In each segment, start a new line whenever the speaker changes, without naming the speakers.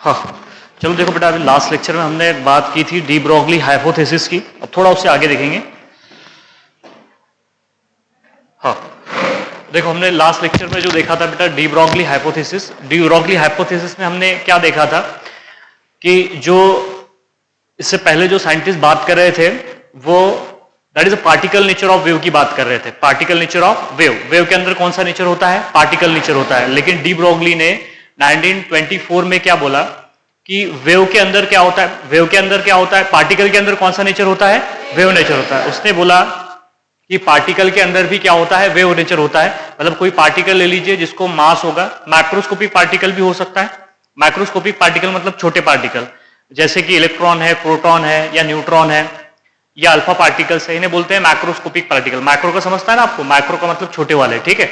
हाँ, चलो देखो बेटा, अभी लास्ट लेक्चर में हमने बात की थी डी ब्रोगली हाइपोथेसिस की। अब थोड़ा उससे आगे देखेंगे। हाँ, देखो हमने लास्ट लेक्चर में जो देखा था बेटा de Broglie hypothesis. De Broglie hypothesis में हमने क्या देखा था कि जो इससे पहले जो साइंटिस्ट बात कर रहे थे वो that is a particle nature of wave की बात कर रहे थे। Particle nature of wave, wave के अंदर कौन सा नेचर होता है? पार्टिकल नेचर होता है। लेकिन डी ब्रोगली ने 1924 में क्या बोला कि वेव के अंदर क्या होता है? वेव के अंदर क्या होता है? पार्टिकल के अंदर कौन सा नेचर होता है? वेव नेचर होता है। उसने बोला कि पार्टिकल के अंदर भी क्या होता है? वेव नेचर होता है। मतलब कोई पार्टिकल ले लीजिए जिसको मास होगा, माइक्रोस्कोपिक पार्टिकल भी हो सकता है। माइक्रोस्कोपिक पार्टिकल मतलब छोटे पार्टिकल, जैसे कि इलेक्ट्रॉन है, प्रोटॉन है, या न्यूट्रॉन है, या अल्फा पार्टिकल्स है, इन्हें बोलते हैं मैक्रोस्कोपिक पार्टिकल। माइक्रो का समझता है ना आपको? माइक्रो का मतलब छोटे वाले, ठीक है।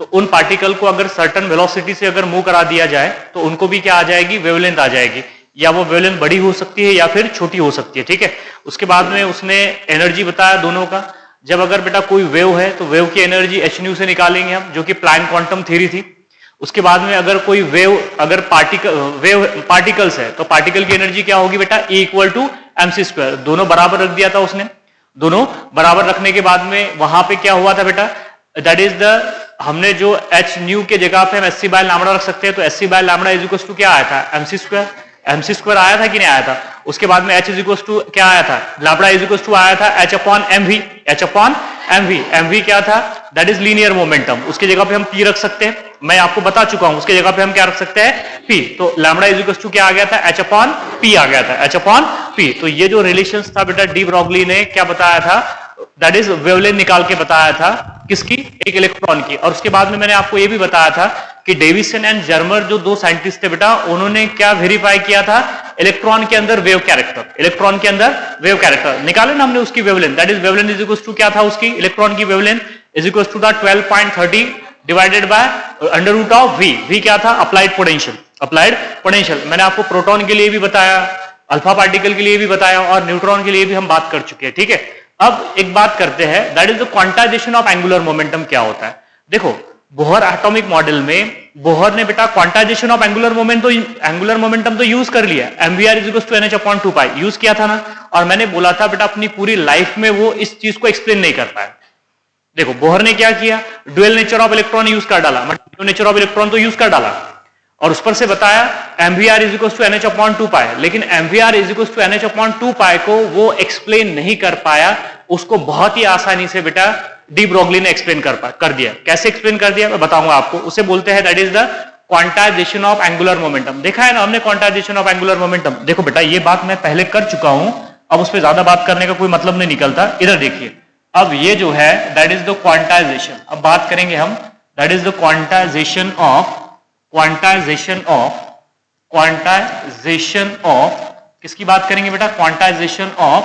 तो उन पार्टिकल को अगर सर्टन वेलोसिटी से अगर मूव करा दिया जाए तो उनको भी क्या आ जाएगी? वेवलेंथ आ जाएगी। या वो वेवलेंथ बड़ी हो सकती है या फिर छोटी हो सकती है, ठीक है। उसके बाद में उसने एनर्जी बताया दोनों का। जब अगर बेटा कोई वेव है तो वेव की एनर्जी एच न्यू से निकालेंगे हम, जो कि प्लैंक क्वांटम थ्योरी थी। उसके बाद में अगर कोई वेव, अगर पार्टिकल्स है तो पार्टिकल की एनर्जी क्या होगी बेटा? E equal to mc²। दोनों बराबर रख दिया था उसने। दोनों बराबर रखने के बाद में वहां पे क्या हुआ था बेटा? दैट इज द, हमने जो h न्यू के जगह पे हम sc बाय लैम्बडा रख सकते हैं, तो sc by lambda is equal to क्या आया था? mc²। mc² आया था कि नहीं आया था? उसके बाद में h इज इक्वल टू क्या आया था? लैम्बडा इज इक्वल टू आया था h upon mv। h upon mv, mv क्या था? That is linear momentum. उसकी जगह पे हम p रख सकते हैं, मैं आपको बता चुका हूं। उसकी जगह पे हम क्या रख सकते हैं? p। तो लैम्बडा इज इक्वल टू क्या आ गया था? h अपॉन p आ गया था, h अपॉन p। तो ये जो रिलेशंस था बेटा डी ब्रोगली ने क्या बताया था? दैट इज वेवलेंथ निकाल के बताया था। किसकी? एक इलेक्ट्रॉन की। और उसके बाद में मैंने आपको ये भी बताया था कि डेविसन एंड जर्मर जो दो साइंटिस्ट थे बेटा, उन्होंने क्या वेरीफाई किया था? इलेक्ट्रॉन के अंदर वेव कैरेक्टर। इलेक्ट्रॉन के अंदर वेव कैरेक्टर निकाले ना हमने उसकी wavelength. That is wavelength is equal to क्या था उसकी? इलेक्ट्रॉन की wavelength is equal to the 12.30 divided by under root of v। v क्या था? Applied potential. अप्लाइड पोटेंशियल मैंने आपको प्रोटॉन के लिए भी बताया, अल्फा पार्टिकल के लिए भी बताया, और न्यूट्रॉन के लिए भी हम बात कर चुके हैं, ठीक है। अब एक बात करते हैं, that is the quantization of angular momentum क्या होता है। देखो बोहर एटॉमिक मॉडल में बोहर ने बेटा क्वांटाइजेशन ऑफ एंगुलर मोमेंटम तो यूज कर लिया। mvr is equal to nh upon 2 use किया था ना। और मैंने बोला था बेटा अपनी पूरी लाइफ में वो इस चीज को एक्सप्लेन नहीं कर पाया। देखो बोहर ने क्या किया? Dual nature of electron use कर डाला, मतलब नेचर ऑफ इलेक्ट्रॉन तो यूज कर डाला, और उस पर से बताया mvr is equal to nh upon 2 लेकिन mvr is equal to nh upon 2 को वो एक्सप्लेन नहीं कर पाया। उसको बहुत ही आसानी से बेटा डी ब्रोगली ने एक्सप्लेन कर दिया। कैसे एक्सप्लेन कर दिया मैं बताऊंगा आपको। उसे बोलते हैं that is the quantization of angular momentum. देखा है ना हमने क्वांटाइजेशन ऑफ एंगुलर मोमेंटम। देखो बेटा ये बात मैं पहले कर चुका हूं, अब उस पर ज्यादा बात करने का कोई मतलब नहीं निकलता। इधर देखिए, अब ये जो है दैट इज द क्वांटाइजेशन। अब बात करेंगे हम, that is the quantization of किसकी बात करेंगे बेटा? Quantisation of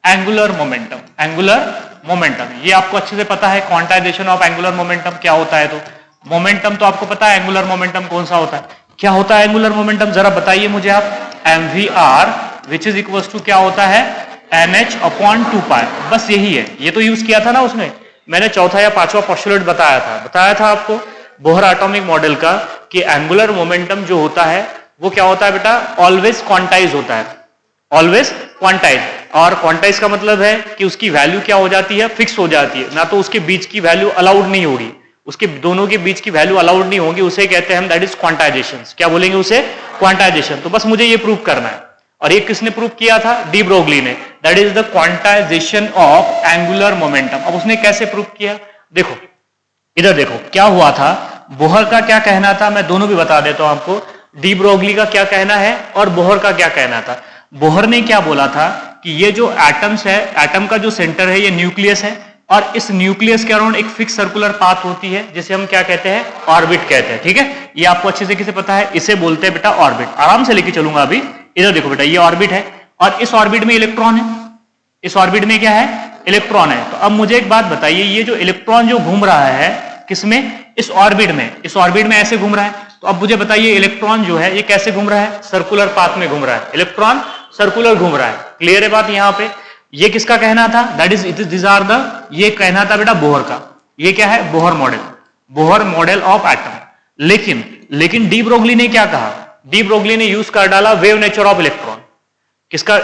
angular momentum. Angular momentum ये आपको अच्छे से पता है क्वांटाइजेशन ऑफ एंगुलर मोमेंटम क्या होता है। तो मोमेंटम तो आपको पता है, एंगुलर मोमेंटम कौन सा होता है? क्या होता है एंगुलर मोमेंटम? जरा बताइए मुझे आप। mvr which is equal to क्या होता है? nh अपॉन 2 बस यही है। ये तो यूज किया था ना उसने। मैंने चौथा या पांचवा पोस्टुलेट बताया था आपको बोहर एटॉमिक मॉडल का कि एंगुलर मोमेंटम जो होता है वो क्या होता है बेटा? ऑलवेज क्वांटाइज होता है। Always quantize. और क्वांटाइज का मतलब है कि उसकी वैल्यू क्या हो जाती है? फिक्स हो जाती है ना। तो उसके बीच की वैल्यू अलाउड नहीं होगी, उसके दोनों के बीच की वैल्यू अलाउड नहीं होगी। उसे कहते हैं हम दैट इज क्वांटाइजेशन। क्या बोलेंगे उसे? क्वांटाइजेशन। तो बस मुझे ये प्रूव करना है। और ये किसने प्रूव किया था? डी ब्रोगली ने। That is the quantization of angular momentum. अब उसने कैसे प्रूव किया? देखो इधर देखो क्या हुआ था। बोहर का क्या कहना था मैं दोनों भी बता देता हूं आपको। डी ब्रोगली का क्या कहना है और बोहर का क्या कहना था। बोहर ने क्या बोला था कि ये जो एटम्स है, एटम का जो सेंटर है ये न्यूक्लियस है, और इस न्यूक्लियस के अराउंड एक फिक्स सर्कुलर पाथ होती है जिसे हम क्या कहते हैं? ऑर्बिट कहते हैं, ठीक है। ये आपको अच्छे से किसे पता है? इसे बोलते हैं बेटा ऑर्बिट। आराम से लेके चलूंगा अभी। इधर देखो बेटा ये ऑर्बिट है, और इस ऑर्बिट में इलेक्ट्रॉन है। इस ऑर्बिट में क्या है? इलेक्ट्रॉन है। तो अब मुझे एक बात बताइए, ये जो इलेक्ट्रॉन जो घूम रहा है किसमें? इस ऑर्बिट में। इस ऑर्बिट में ऐसे घूम रहा है। तो अब मुझे बताइए इलेक्ट्रॉन जो है ये कैसे घूम रहा है? सर्कुलर पाथ में घूम रहा है। इलेक्ट्रॉन सर्कुलर घूम रहा है। क्लियर है बात यहां पे? ये किसका कहना था? That is this are the, ये कहना था बेटा बोहर का। ये क्या है? Bohr model of atom. लेकिन डी ब्रोगली ने क्या कहा? डी ब्रोगली ने यूज कर डाला वेव नेचर ऑफ इलेक्ट्रॉन। किसका,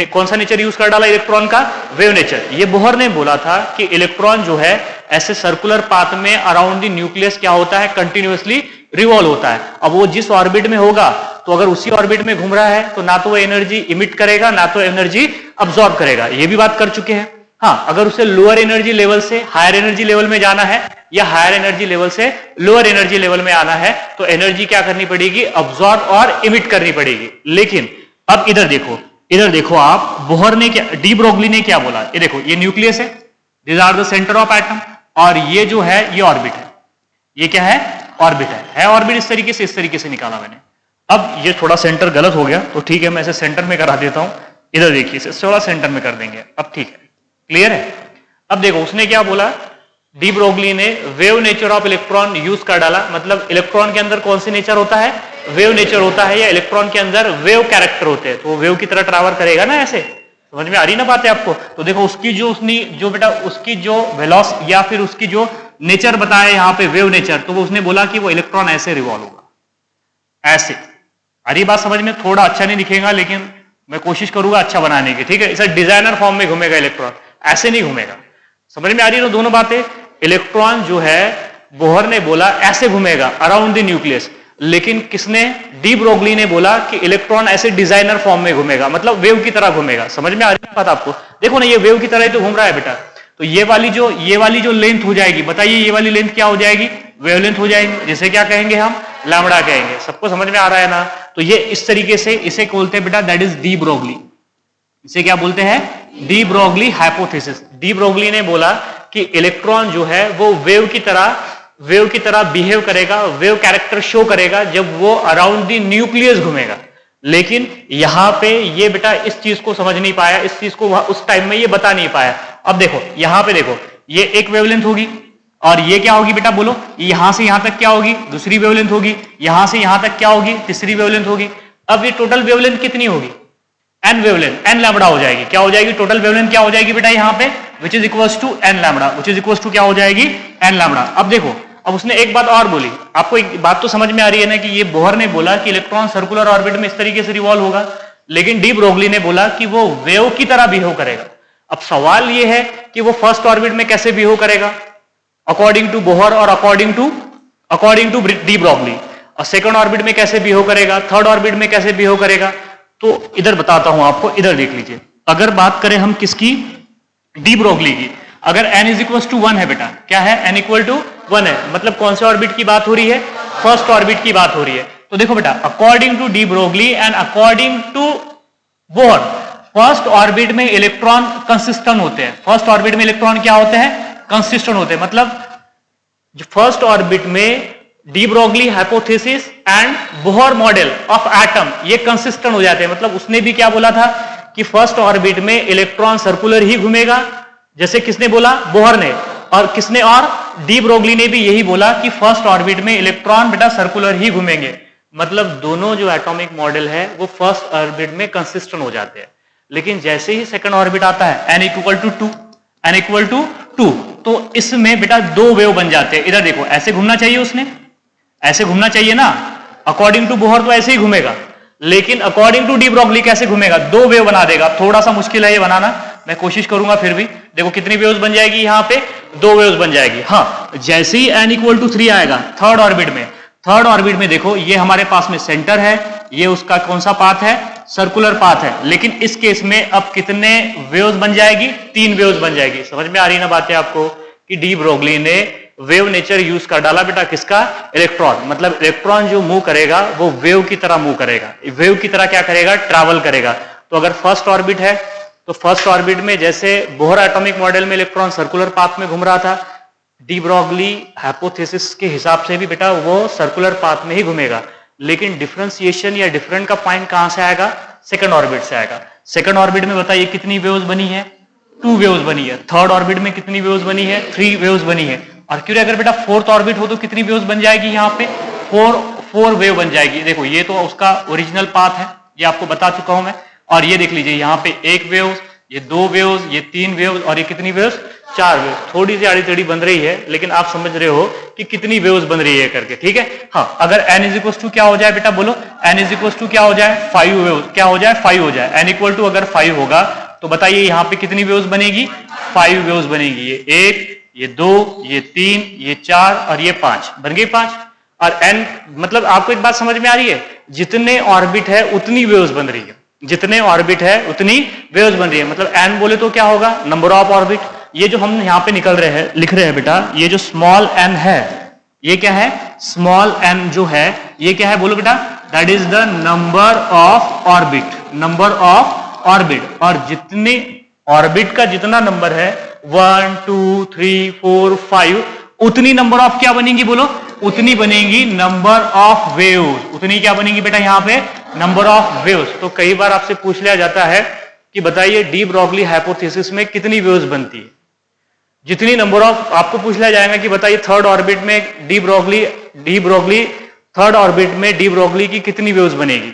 कौन सा नेचर यूज कर डाला इलेक्ट्रॉन का? Wave nature. ये बोहर ने बोला था कि इलेक्ट्रॉन जो है ऐसे सर्कुलर पाथ में अराउंड द न्यूक्लियस क्या होता है, कंटिन्यूअसली रिवॉल्व होता है। अब वो जिस ऑर्बिट में होगा तो अगर उसी ऑर्बिट में घूम रहा है तो ना तो वो एनर्जी इमिट करेगा ना तो एनर्जी अब्सॉर्ब करेगा, ये भी बात कर चुके हैं। हाँ, अगर उसे लोअर एनर्जी लेवल से हायर एनर्जी लेवल में जाना है या हायर एनर्जी लेवल से लोअर एनर्जी लेवल में आना है तो एनर्जी क्या करनी पड़ेगी, अब्सॉर्ब और इमिट करनी पड़ेगी। लेकिन अब इधर देखो आप, बोहर ने क्या, डी ब्रोगली ने क्या बोला, ये देखो ये न्यूक्लियस है, this are the centre of atom, और ये जो है ये ऑर्बिट है। ये क्या है? ऑर्बिट है ऑर्बिट। इस तरीके से निकाला मैंने। अब ये थोड़ा सेंटर गलत हो गया तो ठीक है, मैं इसे सेंटर में करा देता हूं। इधर देखिए, इसे थोड़ा सेंटर में कर देंगे। अब ठीक है, क्लियर है। अब देखो उसने क्या बोला, डी ब्रोगली ने wave nature of electron use कर डाला। मतलब इलेक्ट्रॉन के अंदर कौन सी नेचर होता है? वेव नेचर होता है, या इलेक्ट्रॉन के अंदर वेव कैरेक्टर होते हैं, तो वेव की तरह ट्रैवल करेगा ना। ऐसे समझ में आ रही ना बातें आपको? तो देखो उसकी जो वेलोस या फिर उसकी जो नेचर बताया यहाँ पे वेव नेचर, तो वो उसने बोला कि वो इलेक्ट्रॉन ऐसे रिवॉल्व होगा, ऐसे। अरे बात समझ में, थोड़ा अच्छा नहीं दिखेगा लेकिन मैं कोशिश करूंगा अच्छा बनाने की, ठीक है। इसे डिजाइनर फॉर्म में घूमेगा इलेक्ट्रॉन, ऐसे नहीं घूमेगा। समझ में आ रही है दोनों बातें? इलेक्ट्रॉन जो है बोहर ने बोला ऐसे घूमेगा अराउंड द न्यूक्लियस, लेकिन किसने, डी ब्रोगली ने बोला कि इलेक्ट्रॉन ऐसे डिजाइनर फॉर्म में घूमेगा, मतलब वेव की तरह घूमेगा। समझ में आ रही है बात आपको? देखो ना, ये वेव की तरह ही तो घूम रहा है बेटा। तो ये वाली जो लेंथ हो जाएगी, बताइए ये वाली लेंथ क्या हो जाएगी? वेवलेंथ हो जाएगी, जिसे क्या कहेंगे हम? लैम्बडा कहेंगे। सबको समझ में आ रहा है ना? तो ये इस तरीके से इसे बोलते हैं बेटा, दैट इज डी ब्रोगली। इसे क्या बोलते हैं? De Broglie hypothesis. D Broglie ने बोला कि इलेक्ट्रॉन जो है वो वेव की तरह बिहेव करेगा, वेव कैरेक्टर शो करेगा जब वो अराउंड द न्यूक्लियस घूमेगा। लेकिन यहां पे ये बेटा इस चीज को समझ नहीं पाया, इस चीज को उस टाइम में ये बता नहीं पाया। अब देखो यहां पे देखो, ये एक वेवलेंथ होगी और ये क्या होगी बेटा, बोलो? यहां से यहां तक क्या होगी? दूसरी वेवलेंथ होगी। यहां से यहां तक क्या होगी? तीसरी वेवलेंथ होगी। अब ये टोटल वेवलेंथ कितनी होगी? एन वेवलेंथ, एन लैम्बडा हो जाएगी। क्या हो जाएगी? टोटल वेवलेंथ क्या हो जाएगी बेटा यहाँ पे? Which is equals to N lambda, which is equals to क्या हो जाएगी? N lambda. अब देखो, अब उसने एक बात और बोली, आपको एक बात तो समझ में आ रही है ना कि ये बोहर ने बोला कि इलेक्ट्रॉन सर्कुलर ऑर्बिट में इस तरीके से रिवॉल्व होगा, लेकिन डी ब्रोगली ने बोला कि वो वेव की तरह बिहेव करेगा। अब सवाल ये है कि वो फर्स्ट ऑर्बिट में कैसे बिहेव करेगा अकॉर्डिंग टू बोहर और अकॉर्डिंग टू डी ब्रोगली, और सेकंड ऑर्बिट में कैसे बिहेव करेगा, थर्ड ऑर्बिट में कैसे बिहेव करेगा। तो इधर बताता हूं आपको, इधर देख लीजिए। अगर बात करें हम किसकी, डी ब्रोगली की, अगर n इज इक्वल टू 1 है बेटा, क्या है? n इक्वल टू 1 है, मतलब कौन से ऑर्बिट की बात हो रही है? फर्स्ट ऑर्बिट की बात हो रही है। तो देखो बेटा, according to de Broglie and according to Bohr, first orbit में इलेक्ट्रॉन कंसिस्टेंट होते हैं। फर्स्ट ऑर्बिट में इलेक्ट्रॉन क्या होते हैं? कंसिस्टेंट होते हैं। मतलब फर्स्ट ऑर्बिट में de Broglie hypothesis and Bohr model of atom ये कंसिस्टेंट हो जाते हैं। मतलब उसने भी क्या बोला था कि फर्स्ट ऑर्बिट में इलेक्ट्रॉन सर्कुलर ही घूमेगा, जैसे किसने बोला? बोहर ने। और किसने? और डी ब्रोगली ने भी यही बोला कि फर्स्ट ऑर्बिट में इलेक्ट्रॉन बेटा सर्कुलर ही घूमेंगे। मतलब दोनों जो एटॉमिक मॉडल है वो फर्स्ट ऑर्बिट में कंसिस्टेंट हो जाते हैं। लेकिन जैसे ही सेकंड ऑर्बिट आता है n इक्वल टू 2, तो इसमें बेटा दो वेव बन जाते हैं। इधर देखो, ऐसे घूमना चाहिए, उसने ऐसे घूमना चाहिए ना। अकॉर्डिंग टू बोहर तो ऐसे ही घूमेगा, लेकिन अकॉर्डिंग टू डी ब्रोगली कैसे घूमेगा? दो वेव बना देगा। थोड़ा सा मुश्किल है ये बनाना, मैं कोशिश करूंगा फिर भी। देखो कितनी वेव्स बन जाएगी यहाँ पे? दो वेव्स बन जाएगी। हाँ, जैसे ही n इक्वल टू 3 आएगा थर्ड ऑर्बिट में देखो ये हमारे पास में सेंटर है, ये उसका कौन सा पाथ है? सर्कुलर पाथ है। लेकिन इस केस में अब कितने वेव्स बन जाएगी? 3 वेव्स बन जाएगी। समझ में आ रही ना बातें आपको कि डी ब्रोगली ने वेव नेचर यूज कर डाला बेटा, किसका? इलेक्ट्रॉन। मतलब इलेक्ट्रॉन जो मूव करेगा वो वेव की तरह मूव करेगा, वेव की तरह क्या करेगा? ट्रैवल करेगा। तो अगर फर्स्ट ऑर्बिट है तो फर्स्ट ऑर्बिट में जैसे बोहर एटॉमिक मॉडल में इलेक्ट्रॉन सर्कुलर पाथ में घूम रहा था, डी ब्रोगली हाइपोथेसिस के हिसाब से भी बेटा वो सर्कुलर पाथ में ही घूमेगा। लेकिन डिफरेंशिएशन या डिफरेंट का पॉइंट कहां से आएगा? सेकंड ऑर्बिट से आएगा। सेकंड ऑर्बिट में बताइए कितनी वेव्स बनी है? 2 वेव्स बनी है। थर्ड ऑर्बिट में कितनी वेव्स बनी है? 3 वेव्स बनी है। और क्यों अगर बेटा फोर्थ ऑर्बिट हो तो कितनी वेव्स बन जाएगी? यहाँ पे 4 वेव बन जाएगी। देखो ये तो उसका ओरिजिनल पाथ है, ये आपको बता चुका हूं मैं। और ये देख लीजिए यहाँ पे 1 वेव, ये 2 वेव्स, ये 3 वेव्स और ये कितनी वेव्स, 4 वेव्स। थोड़ी सी आड़ी टेढ़ी बन रही है लेकिन आप समझ रहे हो कि कितनी वेव्स बन रही है करके, ठीक है। हाँ, अगर n इज इक्वल टू क्या हो जाए बेटा, बोलो n इज इक्वल टू क्या हो जाए, 5 वेव्स, क्या हो जाए, 5 हो जाए। n इक्वल टू अगर 5 होगा तो बताइए यहाँ पे कितनी वेव्स बनेगी, 5 वेव्स बनेगी। ये 1, ये 2, ये 3, ये 4 और ये 5, बन गई 5। और n मतलब आपको एक बात समझ में आ रही है, जितने ऑर्बिट है उतनी वेव्स बन रही है, जितने ऑर्बिट है उतनी वेव्स बन रही है। मतलब n बोले तो क्या होगा, नंबर ऑफ ऑर्बिट। ये जो हम यहाँ पे निकल रहे हैं, लिख रहे हैं बेटा, ये जो स्मॉल n है, ये क्या है, स्मॉल n जो है ये क्या है, बोलो बेटा, that is the number of orbit, number of orbit. और जितने ऑर्बिट का जितना नंबर है 1 2 3 4 5, उतनी नंबर ऑफ क्या बनेंगी, बोलो, उतनी बनेगी नंबर ऑफ वेव्स। उतनी क्या बनेगी बेटा यहाँ पे, नंबर ऑफ वेव्स। तो कई बार आपसे पूछ लिया जाता है कि बताइए डी ब्रॉगली हाइपोथेसिस में कितनी वेव्स बनती है। जितनी नंबर ऑफ, आपको पूछ लिया जाएगा कि बताइए थर्ड ऑर्बिट में डी ब्रॉगली थर्ड ऑर्बिट में डी ब्रॉगली की कितनी वेव्स बनेगी,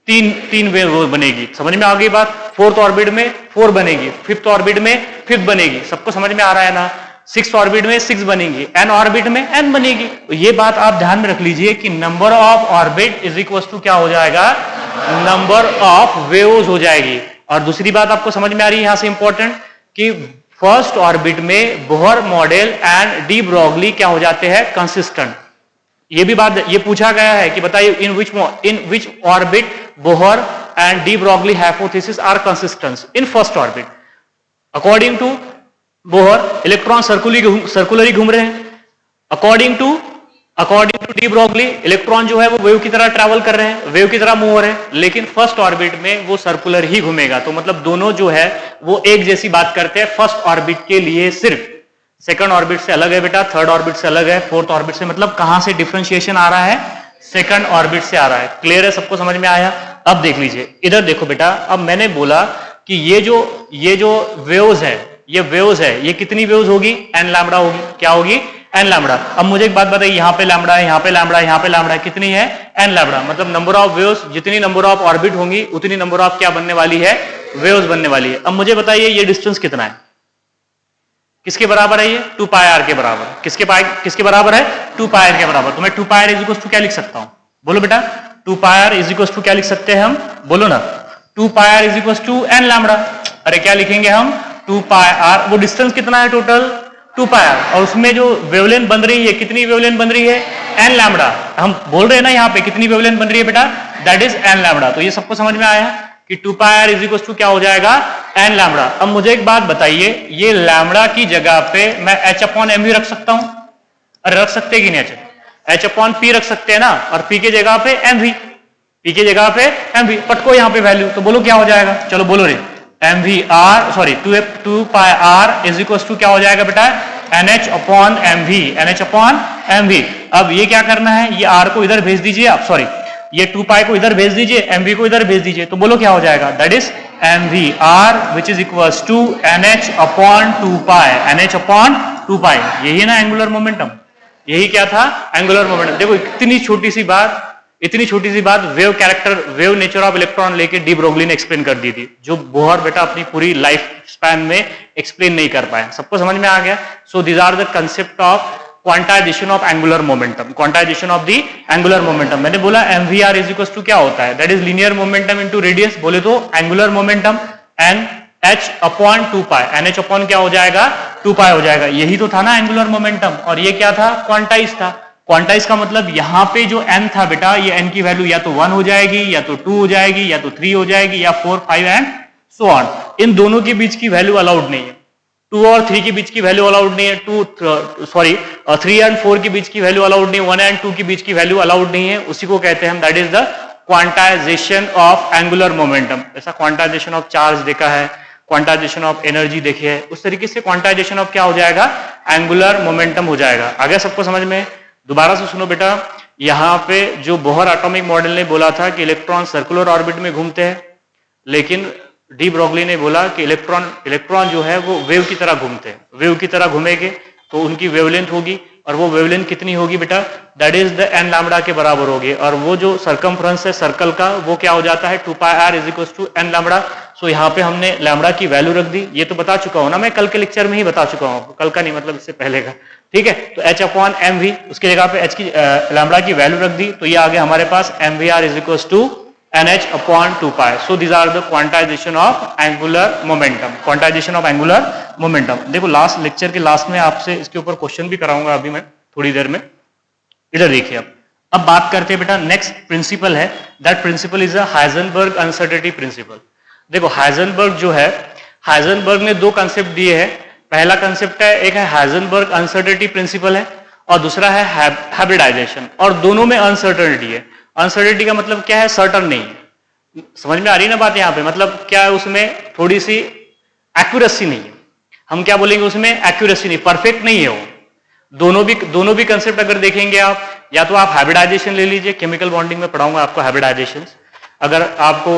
तीन वेव्स बनेगी। समझ में आ गई बात। फोर्थ ऑर्बिट में 4 बनेगी, फिफ्थ ऑर्बिट में 5 बनेगी, सबको समझ में आ रहा है ना। सिक्स ऑर्बिट में 6 बनेगी, एन ऑर्बिट में n बनेगी। तो ये बात आप ध्यान में रख लीजिए कि number of orbit is equal to क्या हो जाएगा, नंबर ऑफ वेव्स हो जाएगी। और दूसरी बात आपको समझ में आ रही है यहां से इंपॉर्टेंट, कि फर्स्ट ऑर्बिट में Bohr model and de Broglie क्या हो जाते हैं, कंसिस्टेंट। ये भी बात ये पूछा गया है कि बताइए in which orbit Bohr and de Broglie hypothesis are consistent in first orbit. According to Bohr electron circularly घूम रहे हैं, according to de Broglie electron जो है वो वेव की तरह ट्रैवल कर रहे हैं, वेव की तरह मूव हो रहे हैं, लेकिन फर्स्ट ऑर्बिट में वो सर्कुलर ही घूमेगा। तो मतलब दोनों जो है वो एक जैसी बात करते हैं फर्स्ट ऑर्बिट के लिए सिर्फ। सेकंड ऑर्बिट से अलग है बेटा, थर्ड ऑर्बिट से अलग है, फोर्थ ऑर्बिट से। मतलब कहां से डिफरेंशिएशन आ रहा है, सेकंड ऑर्बिट से आ रहा है। क्लियर है, सबको समझ में आया। अब देख लीजिए इधर देखो बेटा, अब मैंने बोला कि ये जो वेव्स है, ये कितनी वेव्स होगी, एन लैम्बडा होगी। क्या होगी, एन लैम्बडा। अब मुझे एक बात बताइए, यहाँ पे लैम्बडा है, यहाँ पे लैम्बडा है, यहाँ पे लैम्बडा है, कितनी है, एन लैम्बडा। मतलब नंबर ऑफ वेव्स, जितनी नंबर ऑफ ऑर्बिट होंगी उतनी नंबर ऑफ क्या बनने वाली है, वेव्स बनने वाली है। अब मुझे बताइए ये डिस्टेंस कितना है, किसके बराबर है, ये 2 पाई आर के बराबर। किसके बराबर है, 2 पाई आर के बराबर। तो मैं 2 pi r is equal to क्या लिख सकता हूं, बोलो बेटा, 2 pi r is equal to क्या लिख सकते हैं हम, बोलो ना, 2 pi r is equal to N lambda. अरे क्या लिखेंगे हम, 2 पाई आर। वो डिस्टेंस कितना है टोटल, 2 पाई आर, और उसमें जो वेवलेंथ बन रही है, कितनी वेवलेंथ बन रही है, एन लैम्बडा। हम बोल रहे हैं ना यहाँ पे कितनी वेवलेंथ बन रही है बेटा, दैट इज एन लैम्बडा। तो ये सबको समझ में आया कि 2 pi r is equal to क्या हो जाएगा, एन लैम्बडा। अब मुझे एक बात बताइए, ये लैम्बडा की जगह पे मैं h अपॉन एम भी रख सकता हूं, अरे रख सकते कि नहीं, h अपॉन पी रख सकते हैं ना, और पी के जगह पे एम भी, पी के जगह पे एम भी, पटको यहाँ पे वैल्यू। तो बोलो क्या हो जाएगा, चलो बोलो रे, m v r sorry 2 pi r is equal to क्या हो जाएगा बेटा, NH upon m v, NH upon m v. अब ये क्या करना है, ये R को इधर भेज दीजिए आप, सॉरी ये 2 पाई को इधर भेज दीजिए, एमवी को इधर भेज दीजिए, तो बोलो क्या हो जाएगा, that is m v r which is equals to NH upon 2 pi, NH upon 2 pi. यही ना एंगुलर मोमेंटम, यही क्या था, एंगुलर मोमेंटम। देखो इतनी छोटी सी बात wave character, wave nature of electron लेके डी ब्रोगली ने एक्सप्लेन कर दी थी, जो बोहर बेटा अपनी पूरी लाइफ स्पैन में एक्सप्लेन नहीं कर पाए। सबको समझ में आ गया। So these are the concept of quantisation of angular momentum, quantization of the angular momentum. मैंने बोला एमवीआर इज इक्वल टू क्या होता है, that is linear momentum into radius. बोले तो angular momentum n h upon 2 pi, n h upon क्या हो जाएगा, 2 पाई हो जाएगा। यही तो था ना एंगुलर मोमेंटम, और ये क्या था, क्वांटाइज था। क्वांटाइज का मतलब यहाँ पे जो n था बेटा, ये n की वैल्यू या तो 1 हो जाएगी, या तो 2 हो जाएगी, या तो 3 हो जाएगी, या 4, 5 एंड सो ऑन। इन दोनों के बीच की वैल्यू अलाउड नहीं है, 2 और 3 के बीच की वैल्यू अलाउड नहीं है, 3 एंड 4 के बीच की वैल्यू अलाउड नहीं है, 1 एंड 2 के बीच की वैल्यू अलाउड नहीं है। उसी को कहते हैं हम, that is the quantization of angular momentum. ऐसा क्वांटाइजेशन ऑफ चार्ज देखा है, क्वांटाइजेशन ऑफ एनर्जी देखी है, उस तरीके से क्वांटाइजेशन ऑफ क्या हो जाएगा, एंगुलर मोमेंटम हो जाएगा। आगे सबको समझ में, दोबारा से सुनो बेटा, यहां पे जो बोहर एटॉमिक मॉडल ने बोला था कि इलेक्ट्रॉन सर्कुलर ऑर्बिट में घूमते हैं, लेकिन डी ब्रोगली ने बोला कि इलेक्ट्रॉन जो है वो वेव की तरह घूमते हैं। वेव की तरह घूमेंगे तो उनकी वेवलेंथ होगी, और वो वेवलेंथ कितनी होगी बेटा, that is the n lambda के बराबर होगी। और वो जो सरकमफ्रेंस है सर्कल का, वो क्या हो जाता है, 2 pi r is equal to N lambda. So यहाँ पे हमने लैम्बडा की वैल्यू रख दी, ये तो बता चुका हूं ना मैं, कल के लेक्चर में ही बता चुका हूं, कल का नहीं मतलब इससे पहले का, ठीक है। तो h अपॉन एम वी, उसकी जगह पे h की लैम्बडा की वैल्यू रख दी, तो ये आ गया हमारे पास m v r is equal to NH upon 2 pi. So these are the quantization of angular momentum, quantization of angular momentum. देखो लास्ट लेक्चर के लास्ट में आपसे इसके ऊपर क्वेश्चन भी कराऊंगा अभी मैं थोड़ी देर में। इधर देखिए अब बात करते हैं बेटा, नेक्स्ट प्रिंसिपल है, that principle is a Heisenberg uncertainty principle. देखो हाइजेनबर्ग जो है, हाइजेनबर्ग ने दो कंसेप्ट दिए हैं। पहला कंसेप्ट है, एक है हाइजेनबर्ग अनसर्टेनिटी प्रिंसिपल है और दूसरा है हाइब्रिडाइजेशन, और दोनों में अनसर्टेनिटी है। अनसर्टेनिटी का मतलब क्या है, सर्टन नहीं है। समझ में आ रही है ना बात यहाँ पे, मतलब क्या है उसमें थोड़ी सी एक्यूरेसी नहीं है, हम क्या बोलेंगे उसमें एक्यूरेसी नहीं, परफेक्ट नहीं है वो। दोनों भी कंसेप्ट अगर देखेंगे आप, या तो आप हाइब्रिडाइजेशन ले लीजिए, केमिकल बॉन्डिंग में पढ़ाऊंगा आपको हाइब्रिडाइजेशन। अगर आपको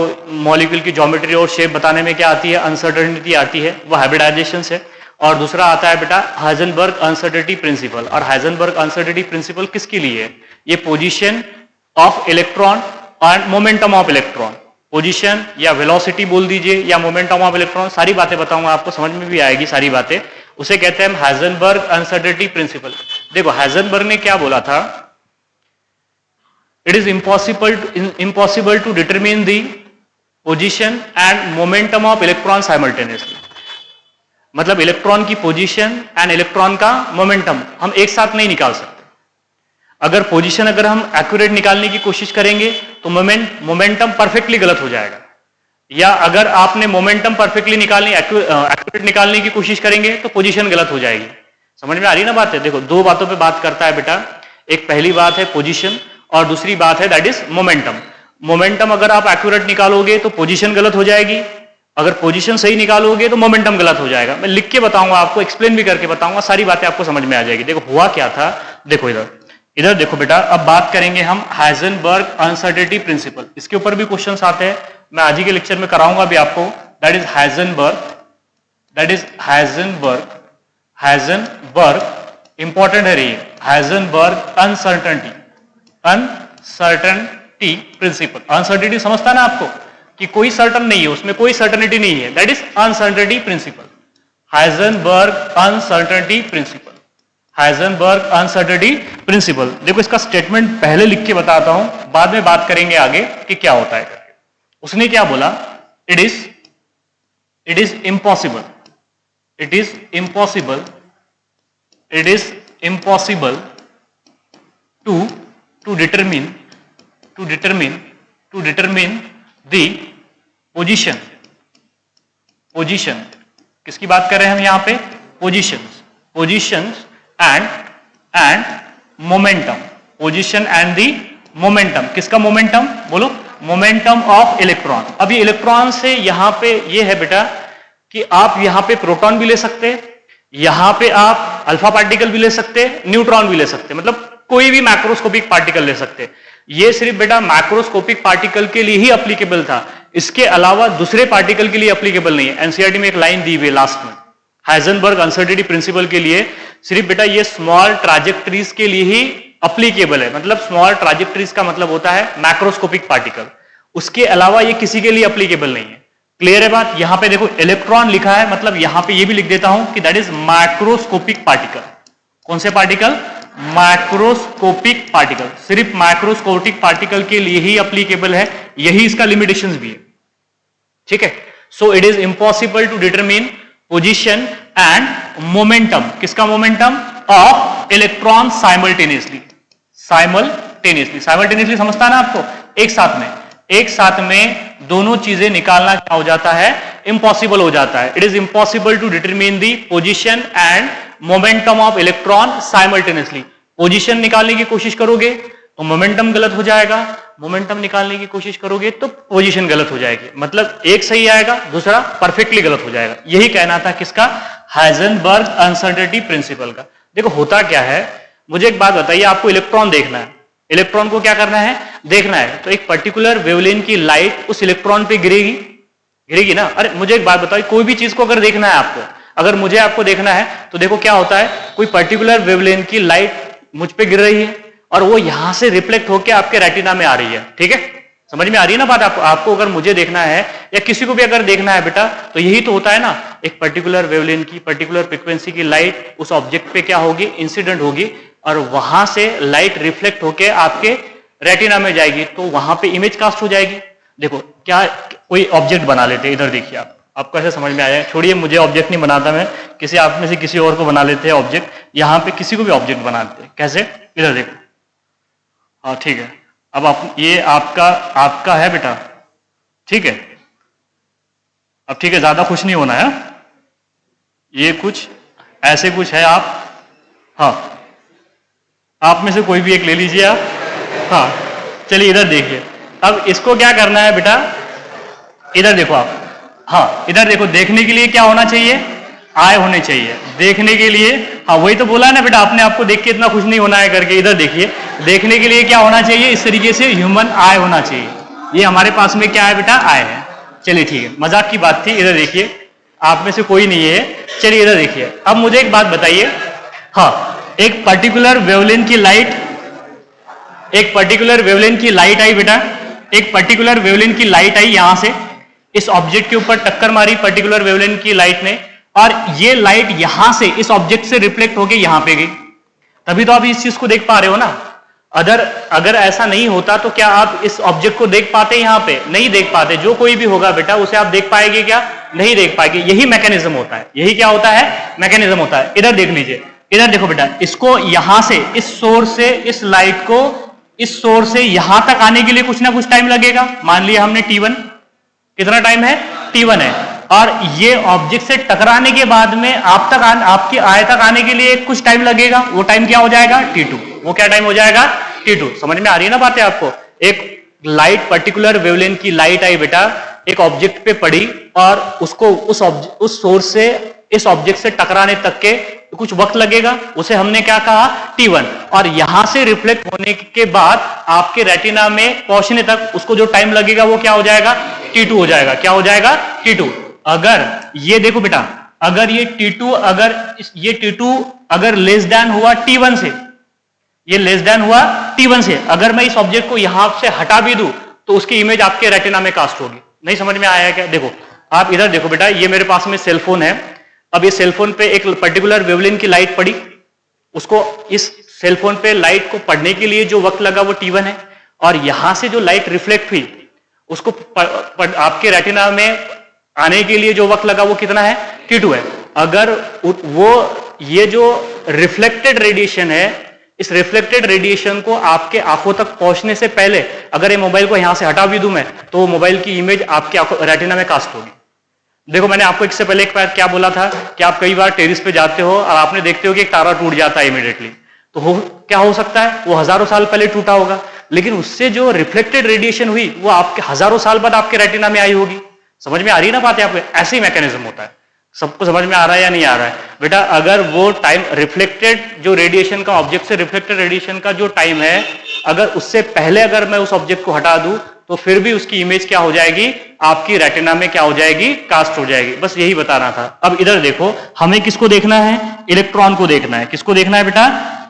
मॉलिक्यूल की ज्योमेट्री और शेप बताने में क्या आती है, अनसर्टेनिटी आती है, वो हाइब्रिडाइजेशन है। और दूसरा आता है बेटा हाइजेनबर्ग अनसर्टेनिटी प्रिंसिपल। और हाइजेनबर्ग अनसर्टेनिटी प्रिंसिपल किसके लिए है, ये position of electron and momentum of electron, position या वेलोसिटी बोल दीजिए या मोमेंटम ऑफ इलेक्ट्रॉन, सारी बातें बताऊंगा आपको, समझ में भी आएगी सारी बातें। उसे कहते हैं हाइजेनबर्ग अनसर्टेनिटी प्रिंसिपल। देखो हाइजेनबर्ग ने क्या बोला था, it is impossible to determine the position and momentum of electron simultaneously. मतलब इलेक्ट्रॉन की पोजीशन एंड इलेक्ट्रॉन का मोमेंटम हम एक साथ नहीं निकाल सकते। अगर पोजीशन अगर हम एक्यूरेट निकालने की कोशिश करेंगे तो मोमेंटम परफेक्टली गलत हो जाएगा, या अगर आपने मोमेंटम परफेक्टली एक्यूरेट निकालने की कोशिश करेंगे तो पोजीशन गलत हो जाएगी। समझ में आ रही ना बात है। देखो दो बातों पे बात करता है बेटा, एक पहली बात है पोजीशन और दूसरी बात है दैट इज मोमेंटम। मोमेंटम अगर आप एक्यूरेट निकालोगे तो पोजीशन गलत हो जाएगी, अगर पोजीशन सही निकालोगे तो मोमेंटम गलत हो जाएगा। मैं लिख के बताऊंगा आपको, एक्सप्लेन भी करके बताऊंगा, सारी बातें आपको समझ में आ जाएगी। देखो हुआ क्या था, देखो इधर देखो बेटा, अब बात करेंगे हम हाइजेनबर्ग अनसर्टेनिटी प्रिंसिपल। इसके ऊपर भी क्वेश्चंस आते हैं, मैं आज ही के लेक्चर में कराऊंगा भी आपको। दैट इज हाइजेनबर्ग इंपॉर्टेंट है रही, हाइजेनबर्ग अनसर्टेनिटी प्रिंसिपल। अनसर्टेनिटी समझता ना आपको कि कोई सर्टन नहीं है, उसमें कोई सर्टेनिटी नहीं है, that is uncertainty principle, Heisenberg uncertainty principle, Heisenberg uncertainty principle. देखो इसका स्टेटमेंट पहले लिख के बताता हूं, बाद में बात करेंगे आगे कि क्या होता है करके। उसने क्या बोला, it is impossible to determine the position, किसकी बात कर रहे हैं हम यहां पे, positions and momentum, position and the momentum. किसका मोमेंटम बोलो, मोमेंटम ऑफ इलेक्ट्रॉन। अब ये इलेक्ट्रॉन से यहां पे ये है बेटा कि आप यहां पे प्रोटॉन भी ले सकते, यहां पे आप अल्फा पार्टिकल भी ले सकते, न्यूट्रॉन भी ले सकते, मतलब कोई भी मैक्रोस्कोपिक पार्टिकल ले सकते। ये सिर्फ बेटा मैक्रोस्कोपिक पार्टिकल के लिए ही एप्लीकेबल था, इसके अलावा दूसरे पार्टिकल के लिए एप्लीकेबल नहीं है। एनसीईआरटी में एक लाइन दी हुई लास्ट में, हाइजेनबर्ग अनसर्टेनिटी प्रिंसिपल के लिए सिर्फ बेटा ये स्मॉल ट्राजेक्टरीज के लिए ही एप्लीकेबल है। मतलब स्मॉल ट्राजेक्टरीज का मतलब होता है मैक्रोस्कोपिक पार्टिकल, उसके अलावा ये किसी के लिए एप्लीकेबल नहीं है। क्लियर है बात। यहां पे देखो इलेक्ट्रॉन लिखा है, मतलब यहां पे ये भी लिख देता हूं कि दैट इज मैक्रोस्कोपिक पार्टिकल। कौन से पार्टिकल, मैक्रोस्कोपिक पार्टिकल, सिर्फ मैक्रोस्कोपिक पार्टिकल के लिए ही एप्लीकेबल है, यही इसका लिमिटेशंस भी है, ठीक है। So it is impossible to determine position and momentum, किसका मोमेंटम, ऑफ इलेक्ट्रॉन साइमल्टेनियसली समझता है ना आपको, एक साथ में दोनों चीजें निकालना क्या हो जाता है, इम्पॉसिबल हो जाता है। It is impossible to determine the position and momentum of electron simultaneously. Position निकालने की कोशिश करोगे तो मोमेंटम गलत हो जाएगा, मोमेंटम निकालने की कोशिश करोगे तो पोजीशन गलत हो जाएगी, मतलब एक सही आएगा दूसरा परफेक्टली गलत हो जाएगा। यही कहना था किसका, हाइजेनबर्ग अनसर्टेनिटी प्रिंसिपल का। देखो होता क्या है, मुझे एक बात बताइए, आपको इलेक्ट्रॉन देखना है, इलेक्ट्रॉन को क्या करना है, देखना है, तो एक पर्टिकुलर वेवलेंथ की लाइट उस इलेक्ट्रॉन पे गिरेगी ना। अरे मुझे एक बात बताइए, कोई भी चीज को अगर देखना है आपको, अगर मुझे आपको देखना है तो देखो क्या होता है, कोई पर्टिकुलर वेवलेंथ की लाइट मुझ पे गिर रही है और वो यहां से रिफ्लेक्ट होकर आपके रेटिना में आ रही है, ठीक है। समझ में आ रही है ना बात आपको? आपको अगर मुझे देखना है या किसी को भी अगर देखना है बेटा, तो यही तो होता है ना, एक पर्टिकुलर वेवलेंथ की, पर्टिकुलर फ्रीक्वेंसी की लाइट उस ऑब्जेक्ट पे क्या होगी, इंसिडेंट होगी, और वहां से लाइट रिफ्लेक्ट होके आपके रेटिना में जाएगी, तो वहां पे इमेज कास्ट हो जाएगी। देखो क्या, कोई ऑब्जेक्ट बना लेते हैं, इधर देखिए आपको ऐसे समझ में आया, छोड़िए मुझे ऑब्जेक्ट नहीं बनाता मैं, किसी आप में से किसी और को बना लेते हैं ऑब्जेक्ट, यहां पे किसी को भी ऑब्जेक्ट बनाते हैं, कैसे, इधर देखो, हाँ ठीक है, अब आप ये आपका है बेटा, ठीक है, अब ठीक है, ज्यादा खुश नहीं होना है, ये कुछ ऐसे कुछ है, हाँ आप में से कोई भी एक ले लीजिए आप, हाँ चलिए इधर देखिए, अब इसको क्या करना है बेटा, इधर देखो आप, हाँ इधर देखो, देखने के लिए क्या होना चाहिए, आय होने चाहिए, देखने के लिए, हाँ वही तो बोला ना बेटा आपने, आपको देख के इतना खुश नहीं होना है करके, इधर देखिए, देखने के लिए क्या होना चाहिए, इस तरीके से ह्यूमन आय होना चाहिए, ये हमारे पास में क्या है बेटा, आय है। चलिए ठीक है, मजाक की बात थी, इधर देखिए, आप में से कोई नहीं है, चलिए इधर देखिए, अब मुझे एक बात बताइए, हाँ एक पर्टिकुलर वेवलेंथ की लाइट, एक पर्टिकुलर वेवलेंथ की लाइट आई बेटा, एक पर्टिकुलर वेवलेंथ की लाइट आई, यहां से इस ऑब्जेक्ट के ऊपर टक्कर मारी पर्टिकुलर वेवलेंथ की लाइट ने, और ये लाइट यहां से इस ऑब्जेक्ट से रिफ्लेक्ट होके यहां पे गई, तभी तो आप इस चीज को देख पा रहे हो ना। अगर ऐसा नहीं होता तो क्या आप इस ऑब्जेक्ट को देख पाते, यहां पे नहीं देख पाते, जो कोई भी होगा बेटा उसे आप देख पाएंगे क्या, नहीं देख पाएंगे, यही मैकेनिज्म होता है, यही क्या होता है, मैकेनिज्म होता है। इधर देख लीजिए, इधर देखो बेटा, इसको यहां से, इस सोर्स से, इस लाइट को इस सोर्स से यहां तक आने के लिए कुछ ना कुछ टाइम लगेगा, मान लिया हमने T1, कितना टाइम है, T1 है, और ये ऑब्जेक्ट से टकराने के बाद में आपकी आय तक आने के लिए कुछ टाइम लगेगा, वो टाइम क्या हो जाएगा, T2, वो क्या टाइम हो जाएगा, T2। समझ में आ रही है ना बातें आपको? एक लाइट, पर्टिकुलर वेवलेंथ की लाइट आई बेटा, एक ऑब्जेक्ट पे पड़ी, और उसको उस सोर्स से इस ऑब्जेक्ट से टकराने तक के कुछ वक्त लगेगा, उसे हमने क्या कहा, T1, और यहां से रिफ्लेक्ट होने के बाद आपके रेटिना में पहुंचने तक उसको जो टाइम लगेगा वो क्या हो जाएगा, T2 हो जाएगा, क्या हो जाएगा, T2। अगर ये देखो बेटा, अगर ये T2 अगर लेस देन हुआ T1 से, ये लेस देन हुआ T1 से, अगर मैं इस ऑब्जेक्ट को यहां से हटा भी दूं तो उसकी इमेज आपके रेटिना में कास्ट होगी। नहीं समझ में आया क्या? देखो आप इधर देखो बेटा, ये मेरे पास में सेलफोन है, अब ये सेलफोन पे एक पर्टिकुलर वेवलेंथ की लाइट पड़ी, उसको इस सेलफोन पे लाइट को पढ़ने के लिए जो वक्त लगा वो T1 है, और यहां से जो लाइट रिफ्लेक्ट हुई उसको आपके रेटिना में आने के लिए जो वक्त लगा वो कितना है, T2 है। अगर वो ये जो रिफ्लेक्टेड रेडिएशन है, इस रिफ्लेक्टेड रेडिएशन को आपके आंखों तक पहुंचने से पहले अगर ये मोबाइल को यहां से हटा भी दूं मैं, तो मोबाइल की इमेज आपके रेटिना में कास्ट होगी। देखो मैंने आपको इससे पहले एक बार क्या बोला था कि आप कई बार टेरिस पे जाते हो और आपने देखते हो कि एक तारा टूट जाता है इमीडिएटली, तो क्या हो सकता है, वो हजारों साल पहले टूटा होगा, लेकिन उससे जो रिफ्लेक्टेड रेडिएशन हुई वो आपके हजारों साल बाद आपके रेटिना में आई होगी। समझ में आ रही है ना बात आपको? ऐसे ही मैकेनिज्म होता है। सबको समझ में आ रहा है या नहीं आ रहा है बेटा? अगर वो टाइम रिफ्लेक्टेड जो रेडिएशन का, ऑब्जेक्ट से रिफ्लेक्टेड रेडिएशन का जो टाइम है, अगर उससे पहले अगर मैं उस ऑब्जेक्ट को हटा दूं तो फिर भी उसकी इमेज क्या हो जाएगी, आपकी रेटिना में क्या हो जाएगी, कास्ट हो जाएगी। बस यही बताना था। अब इधर देखो, हमें किसको देखना है, इलेक्ट्रॉन को देखना है। किसको देखना है बेटा?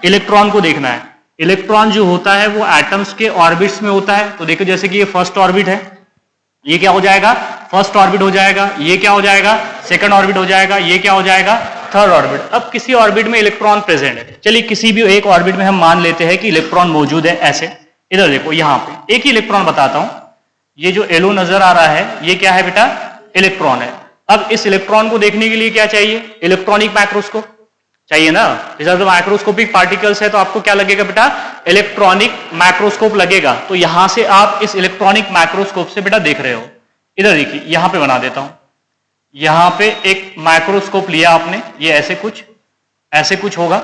इलेक्ट्रॉन को देखना है। इलेक्ट्रॉन जो होता है वो एटम्स के ऑर्बिट्स में होता है। तो देखो जैसे कि ये फर्स्ट ऑर्बिट है, ये क्या हो जाएगा, फर्स्ट ऑर्बिट हो जाएगा, ये क्या हो जाएगा, सेकंड ऑर्बिट हो जाएगा, ये क्या हो जाएगा, थर्ड ऑर्बिट। अब किसी ऑर्बिट में इलेक्ट्रॉन प्रेजेंट है, चलिए किसी भी एक ऑर्बिट में हम मान लेते हैं कि इलेक्ट्रॉन मौजूद है। ऐसे इधर देखो, यहां पे एक ही इलेक्ट्रॉन बताता हूं, ये जो येलो नजर आ रहा है ये क्या है बेटा, इलेक्ट्रॉन है। अब इस इलेक्ट्रॉन को देखने के लिए क्या चाहिए, इलेक्ट्रॉनिक माइक्रोस्कोप चाहिए ना। जब माइक्रोस्कोपिक पार्टिकल्स है तो आपको क्या लगेगा बेटा, इलेक्ट्रॉनिक माइक्रोस्कोप लगेगा। तो यहां से आप इस इलेक्ट्रॉनिक माइक्रोस्कोप से बेटा देख रहे हो। इधर देखिए, यहां पे बना देता हूं, यहां पे एक माइक्रोस्कोप लिया आपने, ये ऐसे कुछ होगा,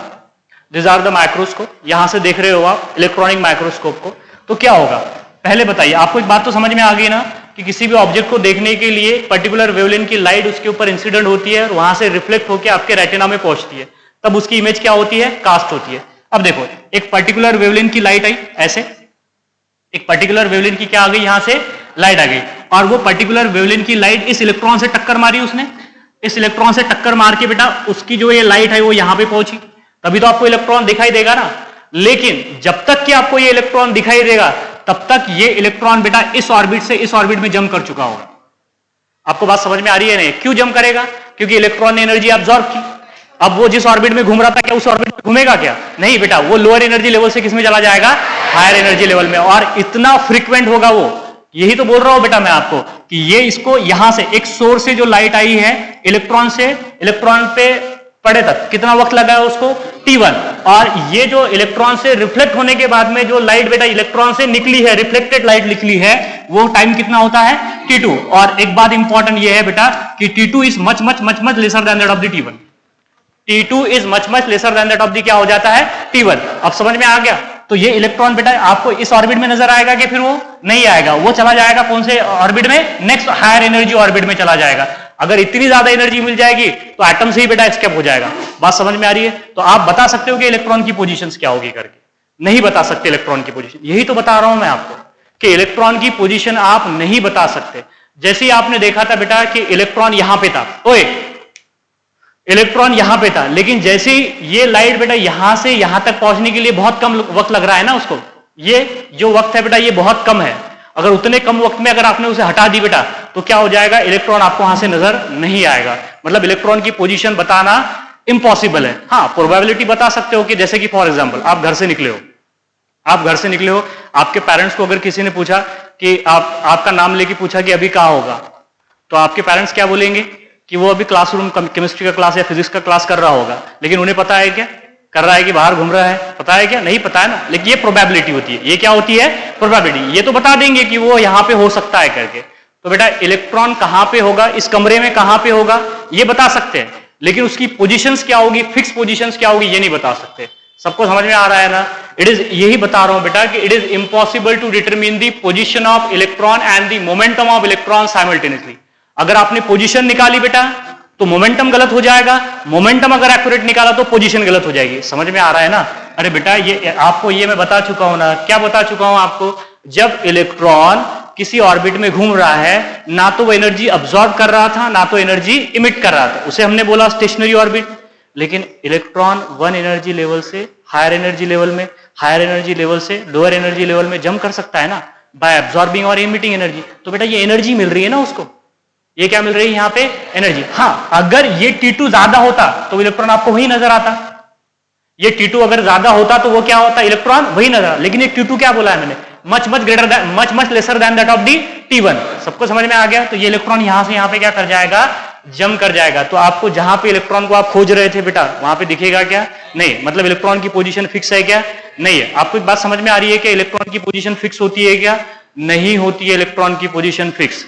दिस आर द माइक्रोस्कोप। यहां से देख रहे हो आप इलेक्ट्रॉनिक माइक्रोस्कोप को, तो क्या होगा पहले बताइए। आपको एक बात तो समझ में आ गई ना कि किसी भी ऑब्जेक्ट को देखने के लिए पर्टिकुलर वेवलेंथ की लाइट उसके ऊपर इंसिडेंट होती है और वहां से रिफ्लेक्ट होकर आपके रेटिना में पहुंचती है, तब उसकी इमेज क्या होती है, कास्ट होती है। अब देखो, एक पर्टिकुलर वेवलेंथ की लाइट आई, ऐसे एक पर्टिकुलर वेवलेंथ की क्या आ गई, यहां से लाइट आ गई, और वो पर्टिकुलर वेवलेंथ की लाइट इस इलेक्ट्रॉन से टक्कर मारी उसने। इस इलेक्ट्रॉन से टक्कर मार के बेटा उसकी जो ये लाइट है वो यहां पे पहुंची, तभी तो आपको इलेक्ट्रॉन दिखाई देगा ना। लेकिन जब तक कि आपको ये इलेक्ट्रॉन दिखाई देगा तब तक ये इलेक्ट्रॉन बेटा इस ऑर्बिट से इस ऑर्बिट में जंप कर चुका होगा। आपको बात समझ में आ रही है नहीं? क्यों जंप करेगा? क्योंकि इलेक्ट्रॉन ने एनर्जी अब्सॉर्ब की। अब वो जिस ऑर्बिट में घूम रहा था क्या उस ऑर्बिट में घूमेगा क्या? नहीं बेटा, वो लोअर एनर्जी लेवल से किस में चला जाएगा? हायर एनर्जी लेवल में। और इतना फ्रीक्वेंट होगा वो, यही तो बोल रहा हूं बेटा मैं आपको कि ये इसको यहां से एक सोर्स से जो लाइट आई है इलेक्ट्रॉन से इलेक्ट्रॉन पे पड़े तक कितना वक्त लगा है उसको? T1। और ये जो इलेक्ट्रॉन से रिफ्लेक्ट होने के बाद में जो लाइट बेटा इलेक्ट्रॉन से निकली है, रिफ्लेक्टेड लाइट निकली है, वो टाइम कितना होता है? T2। और एक बात इंपॉर्टेंट ये है बेटा कि T2 is much much much much lesser than that of the T1। T2 is much much lesser than that of the क्या हो जाता है? T1। अब समझ में आ गया? तो ये इलेक्ट्रॉन बेटा आपको इस ऑर्बिट में नजर आएगा कि फिर वो नहीं आएगा, वो चला जाएगा कौन से ऑर्बिट में? नेक्स्ट हायर एनर्जी ऑर्बिट में चला जाएगा। अगर इतनी ज्यादा एनर्जी मिल जाएगी तो एटम से ही बेटा एस्केप हो जाएगा। बात समझ में आ रही है? तो आप बता सकते हो कि इलेक्ट्रॉन की पोजीशंस क्या होगी करके? नहीं बता सकते इलेक्ट्रॉन की पोजीशन। यही तो बता रहा हूं मैं आपको कि इलेक्ट्रॉन की पोजीशन आप नहीं बता सकते। जैसे ही आपने देखा था बेटा कि इलेक्ट्रॉन यहां पे था, ओए इलेक्ट्रॉन यहां पे था, लेकिन जैसे ही ये लाइट बेटा यहां से यहां तक पहुंचने के लिए बहुत कम वक्त लग रहा है ना उसको, ये जो वक्त है बेटा ये बहुत कम है। अगर उतने कम वक्त में अगर आपने उसे हटा दी बेटा तो क्या हो जाएगा? इलेक्ट्रॉन आपको वहां से नजर नहीं आएगा। मतलब इलेक्ट्रॉन की पोजीशन बताना इम्पॉसिबल है। हाँ, प्रोबेबिलिटी बता सकते हो कि जैसे कि फॉर एग्जांपल आप घर से निकले हो, आपके पेरेंट्स को अगर किसी ने पूछा कि आपका नाम लेके पूछा कि अभी कहाँ होगा, तो आपके पेरेंट्स क्या बोलेंगे कि वो अभी क्लासरूम केमिस्ट्री का क्लास या फिजिक्स का क्लास कर रहा होगा। लेकिन उन्हें पता है क्या कर रहा है कि बाहर घूम रहा है? पता है क्या? नहीं पता है ना। लेकिन ये प्रोबेबिलिटी होती है। ये क्या होती है? प्रोबेबिलिटी। ये तो बता देंगे कि वो यहां पे हो सकता है करके। तो बेटा इलेक्ट्रॉन कहां पे होगा, इस कमरे में कहां पे होगा, ये बता सकते हैं, लेकिन उसकी पोजीशंस क्या होगी, फिक्स पोजीशंस क्या होगी, ये नहीं बता सकते। सबको समझ में आ रहा है ना? इट इज, यही बता रहा हूं बेटा कि it is impossible to determine the position of electron and the momentum of electron simultaneously. अगर आपने पोजीशन निकाली बेटा तो मोमेंटम गलत हो जाएगा, मोमेंटम अगर एक्यूरेट निकाला तो पोजीशन गलत हो जाएगी। समझ में आ रहा है ना? अरे बेटा ये आपको ये मैं बता चुका हूं ना। क्या बता चुका हूं आपको? जब इलेक्ट्रॉन किसी ऑर्बिट में घूम रहा है, ना तो वो एनर्जी अब्सॉर्ब कर रहा था ना तो एनर्जी इमिट कर रहा था, उसे हमने बोला स्टेशनरी ऑर्बिट। लेकिन इलेक्ट्रॉन वन एनर्जी लेवल से हायर एनर्जी लेवल में, हायर एनर्जी लेवल से लोअर एनर्जी लेवल में जंप कर सकता है ना, बाय अब्सॉर्बिंग और इमिटिंग एनर्जी। तो बेटा ये एनर्जी मिल रही है ना उसको, ये क्या मिल रही है यहाँ पे? एनर्जी। हाँ, अगर ये T2 ज्यादा होता तो इलेक्ट्रॉन आपको वही नजर आता। ये T2 अगर ज्यादा होता तो वो क्या होता? इलेक्ट्रॉन वही नजर। लेकिन ये T2 क्या बोला है मैंने? Much much greater than, much much lesser than that of the T1। सबको समझ में आ गया? तो ये इलेक्ट्रॉन यहां से यहां पे क्या कर जाएगा? जंप कर जाएगा। तो आपको जहां पे इलेक्ट्रॉन को आप खोज रहे थे बेटा वहां पे दिखेगा क्या? नहीं। मतलब इलेक्ट्रॉन की पोजीशन फिक्स है क्या? नहीं है। आपको एक बात समझ में आ रही है कि इलेक्ट्रॉन की पोजीशन फिक्स होती है क्या? नहीं होती है इलेक्ट्रॉन की पोजीशन फिक्स।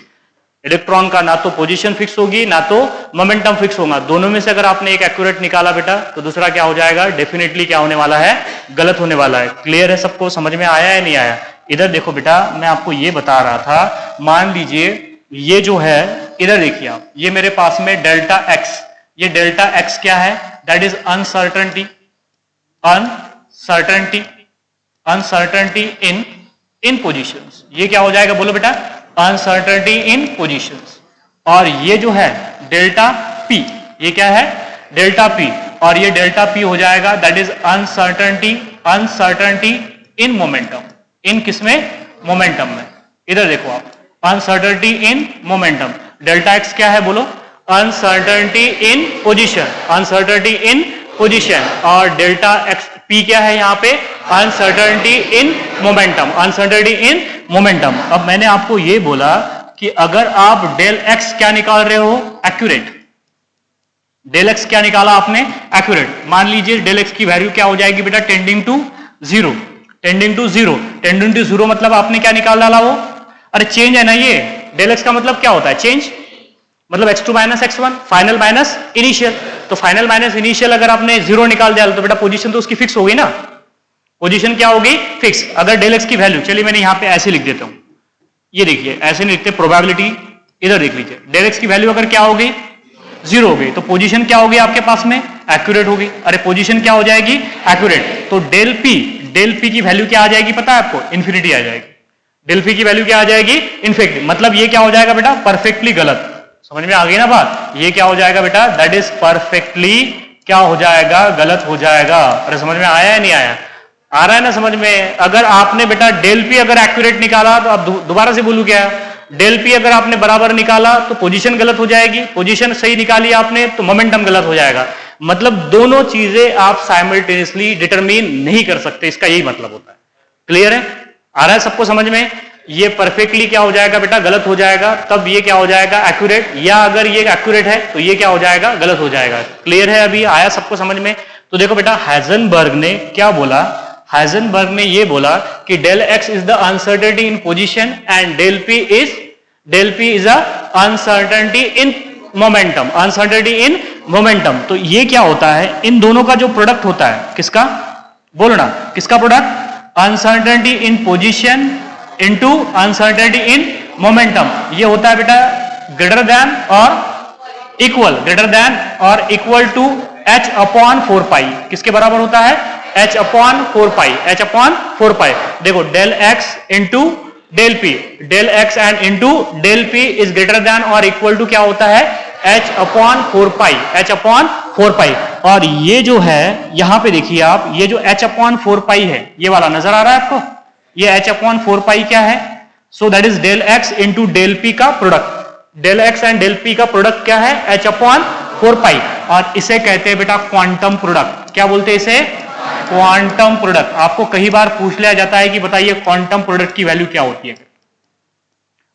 इलेक्ट्रॉन का ना तो पोजीशन फिक्स होगी ना तो मोमेंटम फिक्स होगा। दोनों में से अगर आपने एक एक्यूरेट निकाला बेटा तो दूसरा क्या हो जाएगा? डेफिनेटली क्या होने वाला है? गलत होने वाला है। क्लियर है? सबको समझ में आया है नहीं आया? इधर देखो बेटा, मैं आपको ये बता रहा था, मान लीजिए ये जो है, इधर देखिए आप, ये मेरे पास में डेल्टा एक्स, ये डेल्टा एक्स क्या है? That is uncertainty, uncertainty, uncertainty in positions. ये क्या हो जाएगा बोलो बेटा? Uncertainty in positions. और ये जो है डेल्टा पी, ये क्या है? Delta p. और ये डेल्टा पी हो जाएगा that is uncertainty, uncertainty in momentum. In किसमें? मोमेंटम में। इधर देखो आप, uncertainty in momentum. Delta x क्या है बोलो? Uncertainty in position, uncertainty in position. और डेल्टा एक्स पी क्या है यहाँ पे? Uncertainty in momentum, uncertainty in momentum. अब मैंने आपको ये बोला कि अगर आप डेल एक्स क्या निकाल रहे हो? एक्यूरेट। डेल एक्स क्या निकाला आपने? एक्यूरेट। मान लीजिए डेल एक्स की वैल्यू क्या हो जाएगी बेटा? Tending to zero, tending to zero, tending to zero. मतलब आपने क्या निकाल डाला वो? अरे चेंज है ना ये। डेल एक्स का मतलब क्या होता है? चेंज। मतलब x2 minus x1, final minus initial. तो फाइनल माइनस इनिशियल अगर आपने जीरो निकाल दिया तो बेटा पोजीशन तो उसकी फिक्स हो गई ना। पोजीशन क्या होगी? फिक्स। अगर डेल एक्स की वैल्यू, चलिए मैंने यहां पे ऐसे लिख देता हूं, ये देखिए ऐसे नहीं लिखते, प्रोबेबिलिटी इधर देख लीजिए। डेल एक्स की वैल्यू अगर क्या हो गई? जीरो हो गई, तो पोजीशन क्या होगी आपके पास में? एक्यूरेट होगी। अरे पोजीशन क्या हो जाएगी? एक्यूरेट। तो डेल पी की वैल्यू क्या आ जाएगी पता है आपको? इन्फिनिटी आ जाएगी। डेल पी की वैल्यू क्या आ जाएगी? इन्फिनिटी। मतलब ये क्या हो जाएगा बेटा? परफेक्टली गलत। समझ में आ गई ना बात? ये क्या हो जाएगा बेटा? दैट इज परफेक्टली क्या हो जाएगा? गलत हो जाएगा। अरे समझ में आया है नहीं आया? आ रहा है ना समझ में? अगर आपने बेटा डेल पी अगर एक्यूरेट निकाला तो अब दोबारा से बोलूं क्या, डेल पी अगर आपने बराबर निकाला तो पोजीशन गलत हो जाएगी, पोजीशन सही निकाली आपने तो मोमेंटम गलत हो जाएगा। मतलब दोनों चीजें आप साइमल्टेनियसली डिटरमिन नहीं कर सकते, इसका यही मतलब होता है। क्लियर है? आ रहा है सबको समझ में? ये परफेक्टली क्या हो जाएगा बेटा, गलत हो जाएगा, तब ये क्या हो जाएगा, एक्यूरेट, या अगर ये एक्यूरेट है तो ये क्या हो जाएगा, गलत हो जाएगा। क्लियर है? अभी आया सबको समझ में? तो देखो बेटा, हाइजेनबर्ग ने क्या बोला, हाइजेनबर्ग ने ये बोला कि del x is the uncertainty in position and del p is a uncertainty in momentum, uncertainty in momentum. तो ये क्या होता है, इन दोनों का जो प्रोडक्ट होता है, किसका बोलो ना, किसका product, uncertainty in position into uncertainty in momentum, ये होता है बेटा ग्रेटर देन और equal to h upon 4 pi. किसके बराबर होता है, h upon 4 pi, h upon 4 pi. देखो del x into del p, del x and into del p is greater than और इक्वल टू क्या होता है, h upon 4 pi, h upon 4 pi. और ये जो है यहां पे देखिए आप, ये जो h अपॉन 4 पाई है, ये वाला नजर आ रहा है आपको, ये h अपॉन 4 पाई क्या है, so that is del x into del p का product. Del x and del p का प्रोडक्ट क्या है, h अपॉन 4 पाई, और इसे कहते हैं बेटा क्वांटम प्रोडक्ट। क्या बोलते हैं इसे, क्वांटम प्रोडक्ट। आपको कई बार पूछ लिया जाता है कि बताइए क्वांटम प्रोडक्ट की वैल्यू क्या होती है,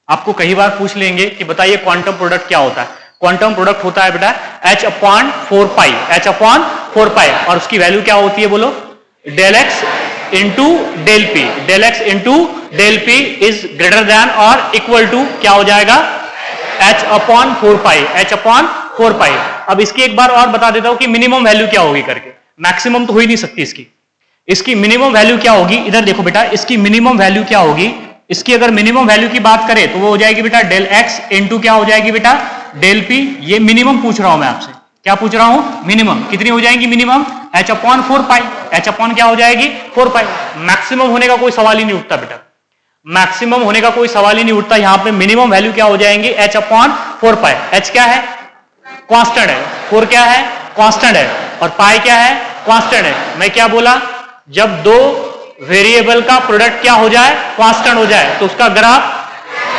आपको कई बार पूछ लेंगे कि बताइए क्वांटम प्रोडक्ट क्या होता है। क्वांटम प्रोडक्ट होता है बेटा h upon 4 pi, h upon 4 pi, और उसकी वैल्यू क्या होती है बोलो, del x into del p, del x into del p is greater than और इक्वल टू क्या हो जाएगा, h upon 4 pi, h upon 4 pi. अब इसकी एक बार और बता देता हूं कि मिनिमम वैल्यू क्या होगी करके, मैक्सिमम तो हो ही नहीं सकती इसकी, इसकी मिनिमम वैल्यू क्या होगी, इधर देखो बेटा, इसकी मिनिमम वैल्यू क्या होगी, इसकी अगर मिनिमम वैल्यू की बात करें तो वो हो जाएगी बेटा डेल एक्स इंटू क्या हो जाएगी बेटा, डेल पी। ये मिनिमम पूछ रहा हूं मैं आपसे, क्या पूछ रहा हूं, मिनिमम कितनी हो जाएगी, minimum h upon 4 pi, h upon क्या हो जाएगी 4 पाई। मैक्सिमम होने का कोई सवाल ही नहीं उठता बेटा, मैक्सिमम होने का कोई सवाल ही नहीं उठता, यहां पे मिनिमम वैल्यू क्या हो जाएंगी, h अपॉन 4 पाई। h क्या है, कांस्टेंट है, 4 क्या है, कांस्टेंट है, और पाई क्या है, कांस्टेंट है। मैं क्या बोला, जब दो वेरिएबल का प्रोडक्ट क्या हो जाए, कांस्टेंट हो जाए, तो उसका ग्राफ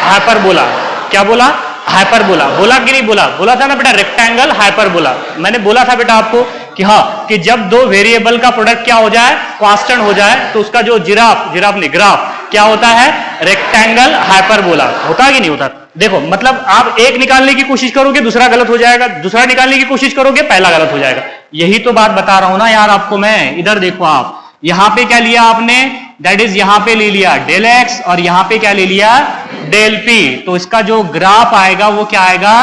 हाइपरबोला। क्या बोला, हाइपरबोला। बोला कि नहीं बोला, बोला था ना बेटा, रेक्टेंगल हाइपरबोला। मैंने बोला था बेटा आपको कि हाँ, कि जब दो वेरिएबल का प्रोडक्ट क्या हो जाए, कांस्टेंट हो जाए, तो उसका जो जिराफ नहीं ग्राफ क्या होता है, रेक्टेंगल हाइपरबोला। होता है कि नहीं होता। देखो मतलब आप एक निकालने की कोशिश करोगे दूसरा गलत हो जाएगा, दूसरा निकालने की कोशिश करोगे पहला गलत हो जाएगा। यही तो बात बता रहा हूं ना यार आपको मैं। इधर देखो आप, यहां पे क्या लिया आपने, दैट इज यहां पे ले लिया डेल एक्स, और यहां पे क्या ले लिया, डेल पी। तो इसका जो ग्राफ आएगा वो क्या आएगा,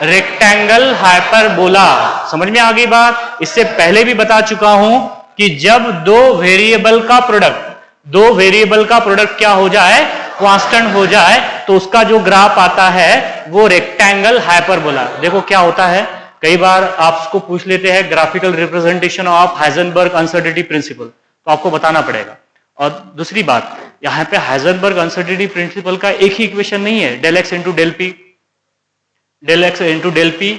रेक्टेंगल हाइपरबोला। समझ में आ गई बात। इससे पहले भी बता चुका हूं कि जब दो वेरिएबल का प्रोडक्ट क्या हो जाए, कांस्टेंट हो जाए, तो उसका जो ग्राफ आता है वो रेक्टेंगल हाइपरबोला। देखो क्या होता है, कई बार आपको पूछ लेते हैं graphical representation of Heisenberg uncertainty principal, तो आपको बताना पड़ेगा। और दूसरी बात, यहां पे हाइजेनबर्ग अनसर्टेनिटी प्रिंसिपल का एक ही इक्वेशन नहीं है, del x into del p, del x into del p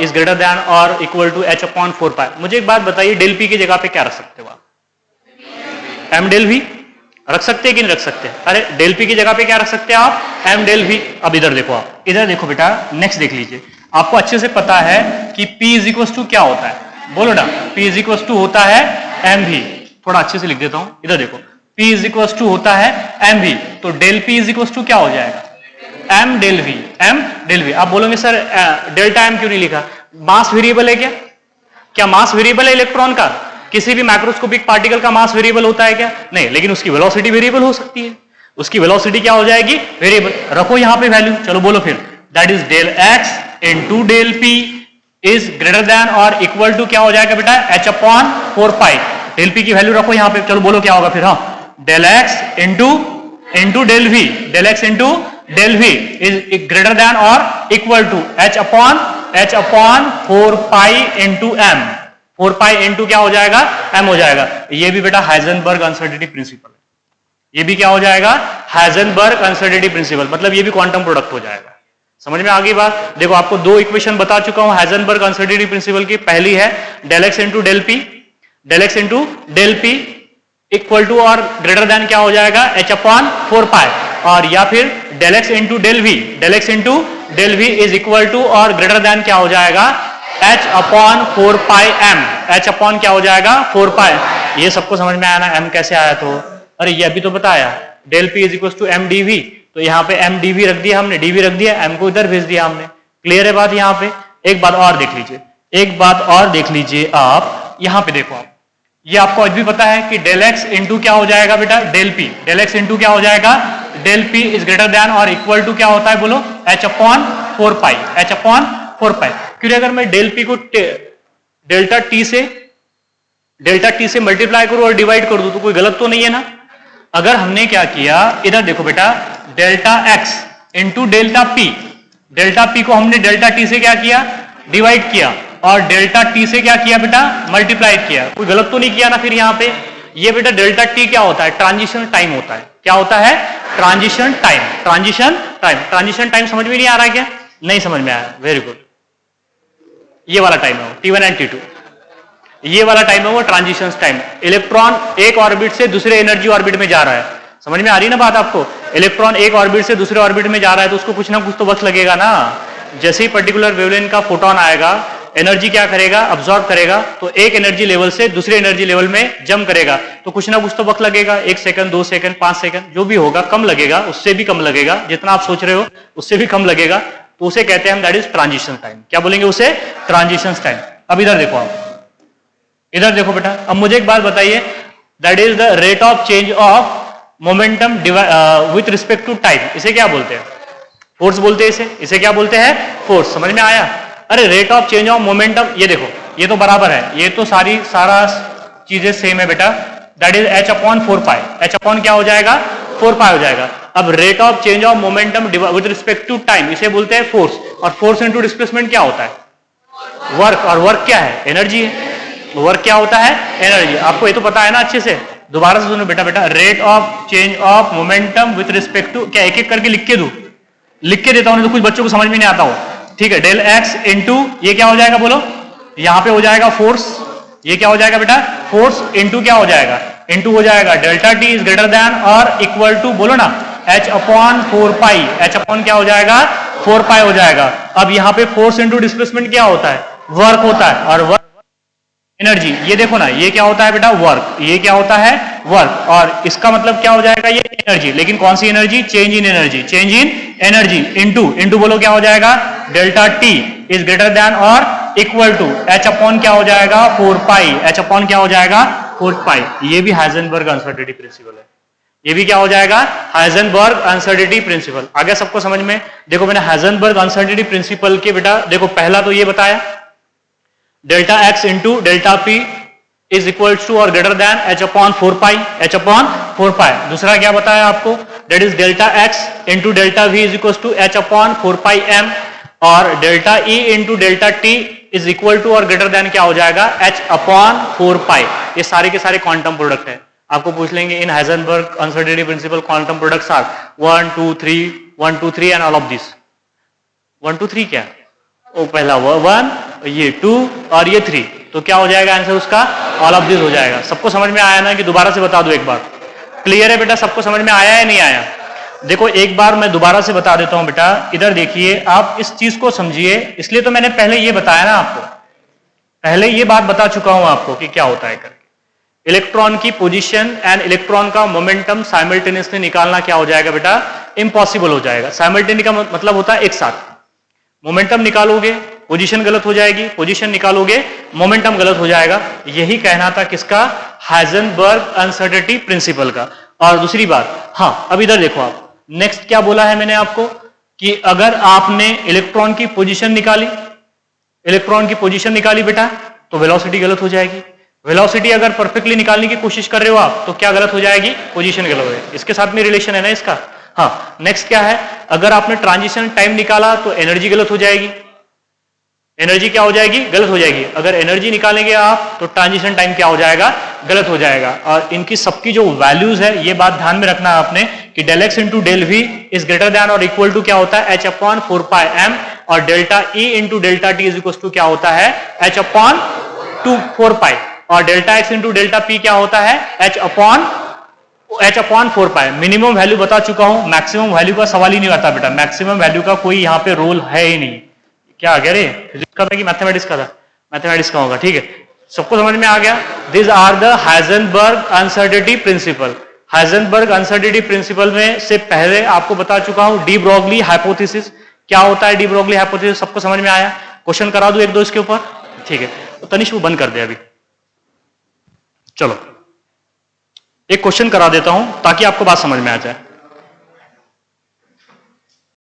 is greater than और equal to h upon 4 pi. मुझे एक बात बताइए, डेल पी की जगह पे क्या रख सकते हो आप, m डेल वी रख सकते हैं कि नहीं रख सकते। अरे डेल पी की जगह पे क्या रख सकते हैं आप, m डेल वी। अब इधर देखो आप, इधर देखो बेटा, नेक्स्ट देख लीजिए। आपको अच्छे से पता है कि P इज इक्वल टू क्या होता है, बोलो ना, P इज इक्वल टू होता है एम वी। थोड़ा अच्छे से लिख देता हूं, इधर देखो, P इज इक्वल टू होता है एम वी, तो del P is equal to क्या हो जाएगा, m del v, m del v. आप बोलोगे सर डेल्टा m क्यों नहीं लिखा, मास वेरिएबल है क्या, क्या मास वेरिएबल है इलेक्ट्रॉन का, किसी भी माइक्रोस्कोपिक पार्टिकल का मास वेरिएबल होता है क्या, नहीं, लेकिन उसकी वेलोसिटी वेरिएबल हो सकती है, उसकी वेलोसिटी क्या हो जाएगी, वेरिएबल। रखो यहां पे वैल्यू, चलो बोलो फिर, that is del x into del p is greater than और इक्वल टू क्या हो जाएगा बेटा, h upon 4 pi. Del p की वैल्यू रखो यहां पे, चलो बोलो क्या होगा फिर, हाँ, del x into del v, del x into del v is greater than और equal to h upon 4 pi into m, 4 pi into क्या हो जाएगा, m हो जाएगा। ये भी बेटा हाइजेनबर्ग अनसर्टेनिटी प्रिंसिपल है, ये भी क्या हो जाएगा, हाइजेनबर्ग अनसर्टेनिटी प्रिंसिपल, मतलब ये भी क्वांटम प्रोडक्ट हो जाएगा। समझ में आ गई बात। देखो आपको दो इक्वेशन बता चुका हूं हाइजेनबर्ग अनसर्टेनिटी प्रिंसिपल की। पहली है del x into del p, del x into del p equal to और ग्रेटर देन क्या हो जाएगा, h अपॉन 4 पाई, और या फिर del x into del v, del x into del v is equal to और ग्रेटर देन क्या हो जाएगा, h upon 4 pi m, h upon क्या हो जाएगा 4 पाई। ये सबको समझ में आया ना, m कैसे आया, तो अरे ये अभी तो बताया del p is equal to m d v, तो यहाँ पे एम डी वी रख दिया हमने, डी वी रख दिया, एम को इधर भेज दिया हमने। क्लियर है बात यहाँ पे। एक बात और देख लीजिए, एक बात और देख लीजिए आप, यहाँ पे देखो आप, ये आपको आज भी पता है कि डेल एक्स इंटू क्या हो जाएगा बेटा, del p, del x into क्या हो जाएगा, del p is greater than और इक्वल टू क्या होता है बोलो, h upon 4 pi, h upon 4 pi. क्योंकि अगर मैं डेल पी को डेल्टा टी से मल्टीप्लाई करूं और डिवाइड कर दूं तो कोई गलत तो नहीं है ना। अगर हमने क्या किया, इधर देखो बेटा, delta x into delta P को हमने डेल्टा टी से क्या किया, डिवाइड किया, और डेल्टा टी से क्या किया बेटा, मल्टीप्लाई किया, कोई गलत तो नहीं किया ना। फिर यहाँ पे ये बेटा डेल्टा टी क्या होता है, ट्रांजिशन टाइम होता है। क्या होता है, transition time, transition time. Transition time समझ में नहीं आ रहा है क्या, नहीं समझ में आया, वेरी गुड। ये वाला टाइम है T1 एंड T2, ये वाला टाइम है वो ट्रांजिशन टाइम। इलेक्ट्रॉन एक ऑर्बिट से दूसरे एनर्जी ऑर्बिट में जा रहा है, समझ में आ रही है ना बात आपको। इलेक्ट्रॉन एक ऑर्बिट से दूसरे ऑर्बिट में जा रहा है तो उसको कुछ ना कुछ तो वक्त लगेगा ना। जैसे ही पर्टिकुलर वेवलेंथ का फोटोन आएगा, एनर्जी क्या करेगा, अब्सॉर्ब करेगा, तो एक एनर्जी लेवल से दूसरे एनर्जी लेवल में जंप करेगा, तो कुछ ना कुछ तो वक्त लगेगा, 1 सेकंड 2 सेकंड 5 सेकंड जो भी होगा, कम लगेगा, उससे भी कम लगेगा, जितना आप सोच रहे हो उससे भी कम लगेगा, तो उसे कहते हैं हम दैट इज ट्रांजिशन टाइम। क्या बोलेंगे उसे, ट्रांजिशन टाइम। अब इधर देखो आप, इधर देखो बेटा, अब मुझे एक बात बताइए, that is the rate of change of momentum with respect to time. इसे क्या बोलते हैं, फोर्स बोलते हैं इसे क्या बोलते हैं, फोर्स। समझ में आया। अरे rate of change of momentum, ये देखो ये तो बराबर है, ये तो सारा चीजें सेम है बेटा, that is h upon 4 pi, h upon क्या हो जाएगा 4 पाई हो जाएगा। अब rate of change of momentum with respect to time, इसे बोलते हैं फोर्स, और फोर्स इनटू डिस्प्लेसमेंट क्या होता है, वर्क, और वर्क क्या है, एनर्जी है। वर्क क्या होता है, एनर्जी। आपको ये तो पता है ना अच्छे से, दोबारा से सुनो बेटा, rate of change of momentum with respect to, क्या एक एक करके लिख के दूं, लिख के देता हूं, तो कुछ बच्चों को समझ में नहीं आता हो, ठीक है। डेल एक्स इंटू ये क्या हो जाएगा बोलो, यहां पे हो जाएगा फोर्स, ये क्या हो जाएगा बेटा, फोर्स इंटू क्या हो जाएगा, इंटू हो जाएगा delta t is greater than और इक्वल टू, बोलो ना, h upon 4 pi, h upon क्या हो जाएगा 4 पाई हो जाएगा। अब यहां पे फोर्स इंटू डिस्प्लेसमेंट क्या होता है, वर्क होता है, और वर्क एनर्जी। ये देखो ना, ये क्या होता है बेटा, वर्क, ये क्या होता है, वर्क, और इसका मतलब क्या हो जाएगा, ये एनर्जी। लेकिन कौन सी energy, change in energy, change in energy into बोलो क्या हो जाएगा, delta t is greater than और इक्वल टू h अपॉन क्या हो जाएगा 4 पाई, h अपॉन क्या हो जाएगा 4 पाई। ये भी हाइजेनबर्ग अनसर्टेनिटी प्रिंसिपल है, ये भी क्या हो जाएगा, हाइजेनबर्ग अनसर्टेनिटी प्रिंसिपल। आगे सबको समझ में। देखो मैंने हाइजेनबर्ग अनसर्टेनिटी प्रिंसिपल के बेटा, देखो पहला तो ये बताया, delta x into delta p is equal to और greater than h upon 4 pi, h upon 4 pi. दूसरा क्या बताया आपको, that is delta x into delta v is equal to h upon 4 pi m, और delta e into delta t is equal to और greater than क्या हो जाएगा, h upon 4 पाई। ये सारे के सारे क्वांटम प्रोडक्ट है। आपको पूछ लेंगे in Heisenberg uncertainty principle quantum products are 1 2 3 and all of this. 1 2 3 क्या, वो पहला 1, ये 2 और ये 3, तो क्या हो जाएगा आंसर उसका, ऑल ऑफ दिस हो जाएगा। सबको समझ में आया ना, कि दोबारा से बता दो एक बार, क्लियर है बेटा, सबको समझ में आया है नहीं आया। देखो एक बार मैं दोबारा से बता देता हूं बेटा, इधर देखिए आप इस चीज को समझिए, इसलिए तो मैंने पहले ये बताया ना आपको, पहले ये बात बता चुका हूं आपको कि क्या होता है करके। इलेक्ट्रॉन की पोजीशन एंड इलेक्ट्रॉन का मोमेंटम साइमल्टेनियसली निकालना क्या हो जाएगा बेटा, इम्पॉसिबल हो जाएगा। साइमल्टेनियस का मतलब होता है एक साथ, मोमेंटम निकालोगे पोजीशन गलत हो जाएगी, पोजीशन निकालोगे मोमेंटम गलत हो जाएगा। यही कहना था किसका, हाइजेनबर्ग अनसर्टेनिटी प्रिंसिपल का। और दूसरी बात, हाँ अब इधर देखो आप, नेक्स्ट क्या बोला है मैंने आपको, कि अगर आपने इलेक्ट्रॉन की पोजीशन निकाली, इलेक्ट्रॉन की पोजीशन निकाली बेटा, तो वेलोसिटी गलत हो जाएगी। वेलोसिटी अगर परफेक्टली निकालने की कोशिश कर रहे हो आप, तो क्या गलत हो जाएगी, पोजीशन गलत हो जाएगी। इसके साथ में रिलेशन है ना इसका। हाँ नेक्स्ट क्या है, अगर आपने ट्रांजिशन टाइम निकाला तो एनर्जी गलत हो जाएगी, एनर्जी क्या हो जाएगी, गलत हो जाएगी। अगर एनर्जी निकालेंगे आप तो ट्रांजिशन टाइम क्या हो जाएगा, गलत हो जाएगा। और इनकी सबकी जो वैल्यूज है, ये बात ध्यान में रखना है आपने, कि del x into del v is greater than और इक्वल टू क्या होता है, h अपॉन 4 पाई m, और delta e into delta t is equal to क्या होता है, h अपॉन 4 पाई। और delta x into delta p क्या होता है, h upon 4 pi. Minimum value बता चुका हूं, मैक्सिमम वैल्यू का सवाल ही नहीं आता बेटा, मैक्सिमम वैल्यू का कोई यहां पे रोल है ही नहीं। क्या आ गया रे, फिजिक्स का था कि मैथमेटिक्स का था, मैथमेटिक्स का होगा, ठीक है, सबको समझ में आ गया। This are the Heisenberg uncertainty principle. Heisenberg uncertainty principle में से पहले आपको बता चुका हूं डी ब्रॉगली हाइपोथेसिस क्या होता है। डी ब्रॉगली हाइपोथेसिस सबको समझ में आया, क्वेश्चन करा दूं एक दो इसके ऊपर, ठीक है। तो तनिष्क वो बंद कर दे अभी, चलो एक क्वेश्चन करा देता हूं ताकि आपको बात समझ में आ जाए।